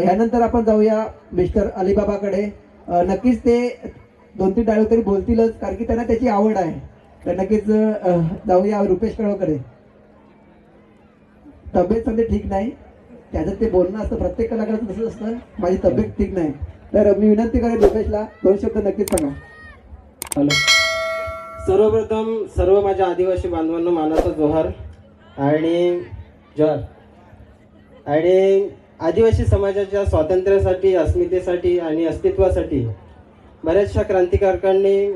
यानंतर आपण जाऊया मिस्टर अलिबाबाकडे. नक्कीच ते 2-3 डायलॉग तरी बोलतीलच, कारण की त्यांना त्याची आवड आहे. तर नक्कीच जाऊया रुपेश कळवकडे. तब्येत सध्या ठीक नाही, त्याच्यात ते बोलणं असतं, प्रत्येक कलाकाराचं तसंच असतं, माझी तब्येत ठीक नाही. तर मी विनंती करेन रुपेशला 2 शब्द नक्कीच सांगा. हॅलो. सर्वप्रथम सर्व माझ्या आदिवासी बांधवांना मानाचा जोहार आणि जोहार. आणि आदिवासी समाजाच्या स्वातंत्र्यासाठी, अस्मितेसाठी आणि अस्तित्वासाठी बऱ्याचशा क्रांतिकारकांनी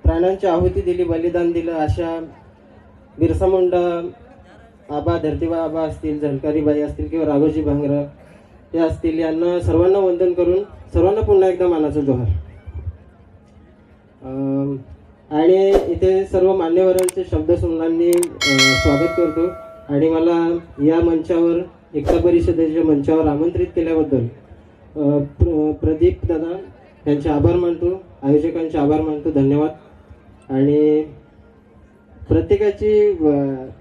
प्राणांची आहुती दिली, बलिदान दिलं. अशा बिरसा मुंडा आबा, धरतीबा आबा असतील, झलकारीबाई असतील किंवा राघोजी भांगरा हे असतील, यांना सर्वांना वंदन करून सर्वांना पुन्हा एकदा मानाचा जोहार. आणि इथे सर्व मान्यवरांचे शब्दसुमनांनी स्वागत करतो. आणि मला या मंचावर, एकता परिषदेच्या मंचावर आमंत्रित केल्याबद्दल प्रदीप दादा यांचे आभार मानतो, आयोजकांचे आभार मानतो. धन्यवाद. आणि प्रत्येकाची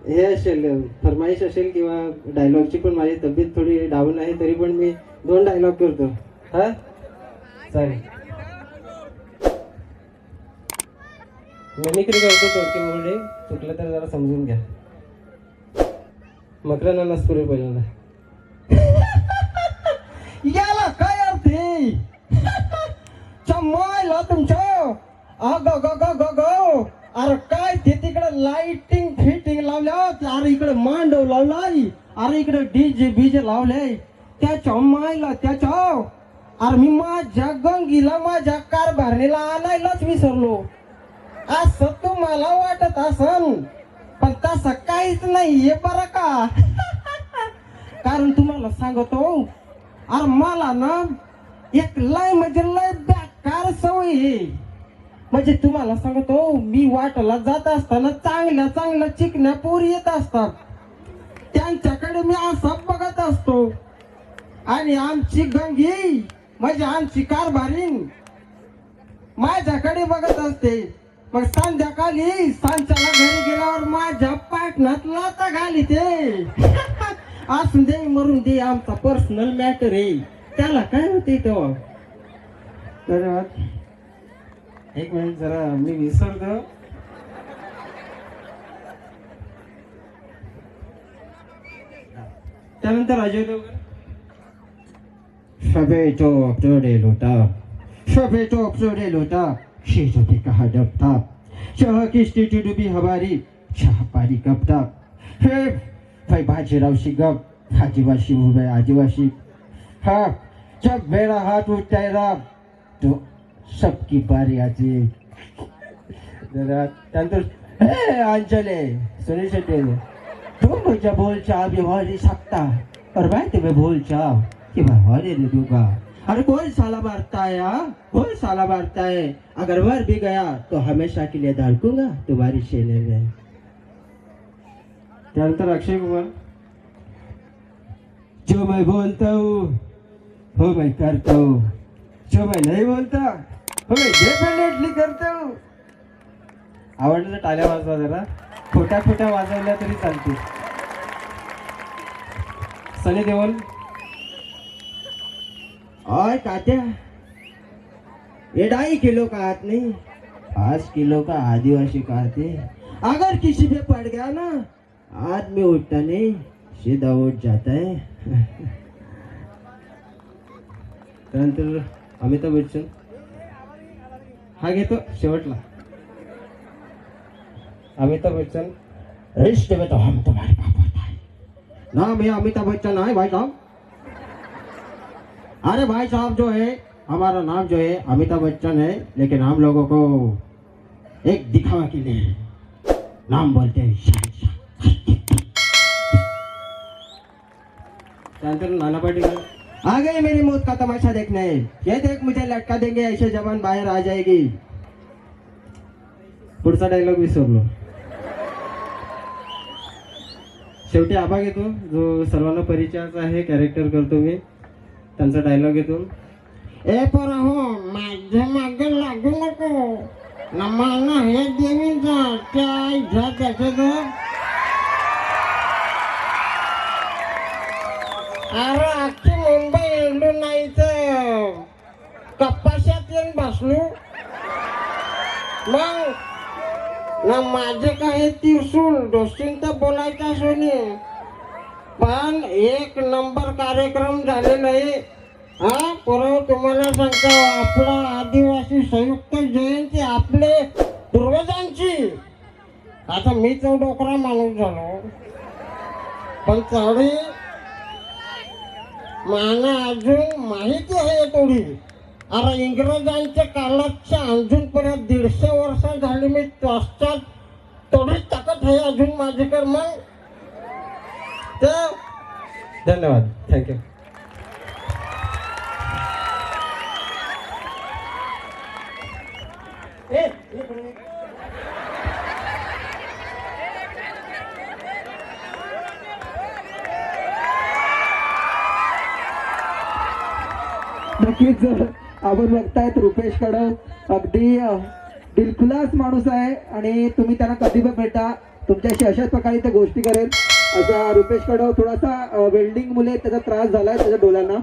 हे असेल, फरमाईश असेल किंवा डायलॉगची, पण माझी तब्येत थोडी डाऊन आहे, तरी पण मी 2 डायलॉग करतो. हा चालेल. मिमिक्री करतो तोडकीमुळे, चुकलं तर जरा समजून घ्या. मकरांना नसपुरे पहिल्यांदा. याला काय अर्थ आहे? चम्मायला तुमचं अग ग ग ग ग. अरे काय ते तिकडे लाइटिंग फिटिंग लावल्या, अरे इकडे मांडव लावलाय, अरे इकडे डीजे बीजे लावले. त्या चम्मायला त्याच्या, अरे मी माझ्या गंगीला, माझ्या कारभारणीला आणायलाच विसरलो. असं तुम्हाला वाटत असन, पण तसं काहीच नाहीये बरं का. कारण तुम्हाला सांगतो, अरे मला ना एक लय म्हणजे लय बेकार सवय आहे. म्हणजे तुम्हाला सांगतो, मी वाटला जात असताना चांगल्या चांगल्या चिकण्या पोरी येत असतात, त्यांच्याकडे मी असं बघत असतो. आणि आमची गंगी म्हणजे आमची कारभारीन माझ्याकडे बघत असते. मग संध्याकाळी सांच्याला घरी गेल्यावर माझ्या पाटणात लाता घाली ते. असून दे मरून दे, आमचा पर्सनल मॅटर आहे, त्याला काय होते तेव्हा. धन्यवाद. एक मिनिट जरा मी विसरतो. त्यानंतर अजय देवगण. सबे चौक चोरे लोटा, सबे चौक चोरे लोटा, शेजो पे कहा डबता, शह किस्ती डुबी हमारी, शाह पारी कपता. हे भाई बाजीराव गप, आदिवासी उभे आदिवासी. हा जब मेरा हाथ उठाएगा तो सबकी बारी आती. त्यानंतर अंजले सुनील शेट्टी, तुम मुझे बोल चाह भी हो नहीं सकता, और मैं तुम्हें बोल चाह कि मैं होने नहीं दूंगा. अरे कौन साला मारता है, कौन साला मारता है? अगर मर भी गया तो हमेशा के लिए धड़कूंगा तुम्हारी सीने में. त्यानंतर अक्षय कुमार. जो मैं बोलता हूँ वो मैं करता हूँ, जो मैं नहीं बोलता वो मैं डेफिनेटली करता हूँ. आवडलं तर टाळ्या वाजवा जरा, खोट्या खोट्या वाजवल्या तरी चालतील. सनी देओल. और कात्या, ये 2.5 किलो का हाथ नहीं, 5 किलो का आदिवासी का हाथ है. अगर किसी पे पड़ गया ना, आदमी उठता नहीं, सीधा उठ जाता है. त्यानंतर अमिताभ बच्चन. हा घेतो शेवटला. अमिताभ बच्चन. रिश्ते में तो हम तुम्हारे बाप होता है. नाम है अमिताभ बच्चन है भाई साहब. अरे भाई साहब जो है, हमारा नाम जो है अमिताभ बच्चन है, लेकिन हम लोगों को एक दिखावा के लिए नाम बोलते हैं शहंशाह. त्यानंतर नाना पाटेकर. आ गई मेरी मौत का तमाशा देखने, ये देख मुझे लटका देंगे ऐसे जवान बाहर आ जाएगी. पुढचा डायलॉग विसरलो. शेवटी आबा घेतो, जो सर्वांना परिचयाचा आहे, कॅरेक्टर करतो मी. त्यांचा डायलॉग घेतो. ए पर हो माझ्या मागे लागू नको, नमाना हे देवीचा त्या त्याचं. अरे अख्खी मुंबई एवढून कपाशात येऊन बसलो मग ना माझे काही त्रिशूल दोस्तीन तर बोलायचा सोनी पण एक नंबर कार्यक्रम झालेला आहे हा परवा तुम्हाला सांगतो आपला आदिवासी संयुक्त जयंती आपले पूर्वजांची आता मी तो डोकरा माणूस झालो पण तेवढी मला अजून माहिती आहे थोडी अरे इंग्रजांच्या काळाच्या अजूनपर्यंत 150 वर्ष झाली मी त्वचात थोडी ताकद आहे अजून माझ्याकडे मग तर धन्यवाद थँक्यू नक्कीच आपण बघतायत रुपेश कडव अगदी दिलखुलास माणूस आहे आणि तुम्ही त्यांना कधी पण भेटा तुमच्याशी अशाच प्रकारे ते गोष्टी करेल असा रुपेश कडव थोडासा वेल्डिंग मुले त्याचा त्रास झालाय त्याच्या डोळ्यांना